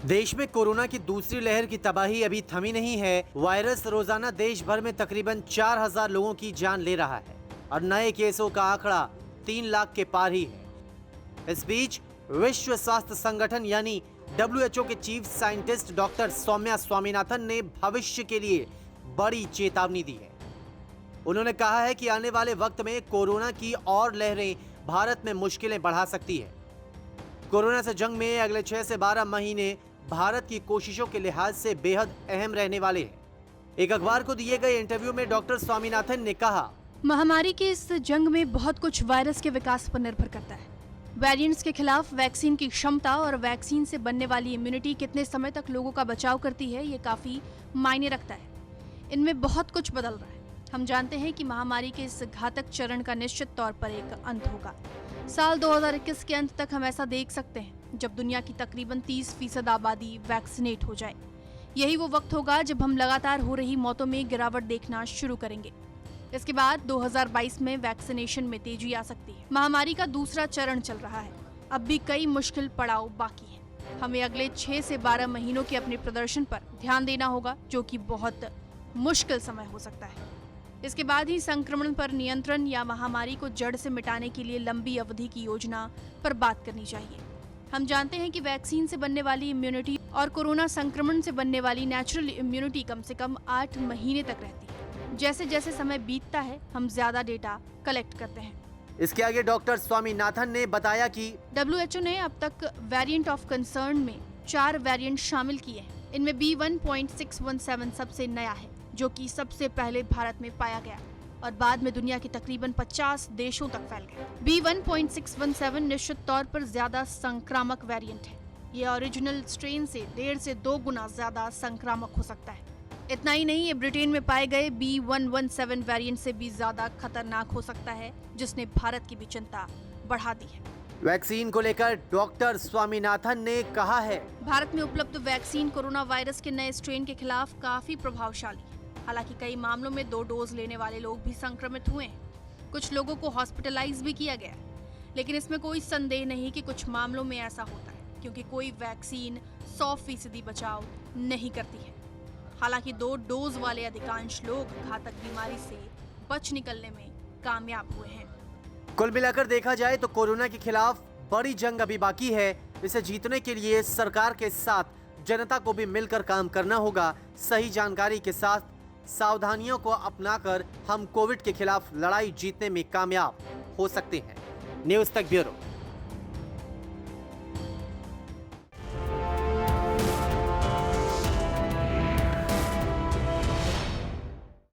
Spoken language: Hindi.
देश में कोरोना की दूसरी लहर की तबाही अभी थमी नहीं है। वायरस रोजाना देश भर में तकरीबन 4000 लोगों की जान ले रहा है और नए केसों का आंकड़ा 3 लाख के पार ही है। इस बीच विश्व स्वास्थ्य संगठन यानी WHO के chief scientist doctor Soumya Swaminathan ने भविष्य के लिए बड़ी चेतावनी दी है। उन्होंने कहा है कि आने वाले वक्त में कोरोना की और लहरें भारत में मुश्किलें बढ़ा सकती है। कोरोना से जंग में अगले 6 से 12 महीने भारत की कोशिशों के लिहाज से बेहद अहम रहने वाले हैं। एक अखबार को दिए गए इंटरव्यू में डॉक्टर स्वामीनाथन ने कहा, महामारी के इस जंग में बहुत कुछ वायरस के विकास पर निर्भर करता है। वेरिएंट्स के खिलाफ वैक्सीन की क्षमता और वैक्सीन से बनने वाली इम्यूनिटी कितने समय तक लोगों का बचाव करती है, ये काफी मायने रखता है। इनमें बहुत कुछ बदल रहा है। हम जानते हैं कि महामारी के इस घातक चरण का निश्चित तौर पर एक अंत होगा। साल 2021 के अंत तक हम ऐसा देख सकते हैं जब दुनिया की तकरीबन 30% आबादी वैक्सीनेट हो जाए। यही वो वक्त होगा जब हम लगातार हो रही मौतों में गिरावट देखना शुरू करेंगे। इसके बाद 2022 में वैक्सीनेशन में तेजी आ सकती है। महामारी का दूसरा चरण चल रहा है। अब भी कई मुश्किल पड़ाव बाकी हैं। हमें अगले 6 से 12 महीनों के अपने प्रदर्शन पर ध्यान देना होगा, जो कि बहुत मुश्किल समय हो सकता है। इसके बाद ही संक्रमण पर नियंत्रण या महामारी को जड़ से मिटाने के लिए लंबी अवधि की योजना पर बात करनी चाहिए। हम जानते हैं कि वैक्सीन से बनने वाली इम्यूनिटी और कोरोना संक्रमण से बनने वाली नेचुरल इम्यूनिटी कम से कम 8 महीने तक रहती है। जैसे जैसे समय बीतता है, हम ज्यादा डेटा कलेक्ट करते हैं। इसके आगे डॉक्टर स्वामीनाथन ने बताया कि WHO ने अब तक वेरिएंट ऑफ कंसर्न में 4 वेरिएंट शामिल किए हैं। इनमें B1.617 सबसे नया है, जो कि सबसे पहले भारत में पाया गया और बाद में दुनिया के तकरीबन 50 देशों तक फैल गया। B1.617 निश्चित तौर पर ज्यादा संक्रामक वेरिएंट है। ये ओरिजिनल स्ट्रेन से 1.5 से 2 गुना ज्यादा संक्रामक हो सकता है। इतना ही नहीं, ये ब्रिटेन में पाए गए B117 वेरिएंट से भी ज्यादा खतरनाक हो सकता है, जिसने भारत की भी चिंता बढ़ा दी है। वैक्सीन को लेकर डॉक्टर स्वामीनाथन ने कहा है, भारत में उपलब्ध वैक्सीन कोरोना वायरस के नए स्ट्रेन के खिलाफ काफी प्रभावशाली है। हालांकि कई मामलों में 2 डोज लेने वाले लोग भी संक्रमित हुए हैं। कुछ लोगों को हॉस्पिटलाइज भी किया गया है। लेकिन इसमें कोई संदेह नहीं कि कुछ मामलों में ऐसा होता है, क्योंकि कोई वैक्सीन 100% बचाव नहीं करती है। हालांकि 2 डोज वाले अधिकांश लोग घातक बीमारी से बच निकलने में कामयाब हुए हैं। कुल मिलाकर देखा जाए तो कोरोना के खिलाफ बड़ी जंग अभी बाकी है। इसे जीतने के लिए सरकार के साथ जनता को भी मिलकर काम करना होगा। सही जानकारी के साथ सावधानियों को अपनाकर हम कोविड के खिलाफ लड़ाई जीतने में कामयाब हो सकते हैं। न्यूज़ तक ब्यूरो।